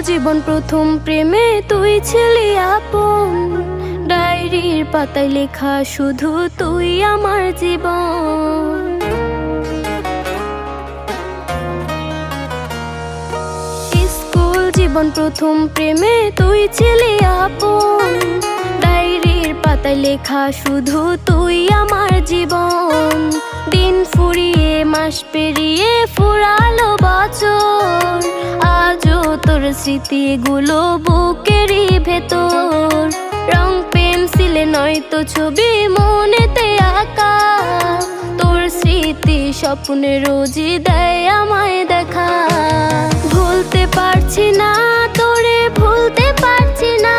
জীবন প্রথম প্রেমে তুই ছিলি আপন, ডায়েরির পাতায় লেখা শুধু তুই আমার জীবন। স্কুল জীবন প্রথম প্রেমে তুই ছিলি আপন, ডায়েরির পাতায় লেখা শুধু তুই আমার জীবন। দিন ফুরিয়ে মাস পেরিয়ে ফুরালো বছর, আজও তোর স্মৃতিগুলো বুকেরই ভেতর। রং পেন্সিলে নয়তো ছবি মনেতে আঁকা, তোর স্মৃতি স্বপ্নে রোজই দেয় আমায় দেখা। ভুলতে পারছি না তোরে, ভুলতে পারছি না,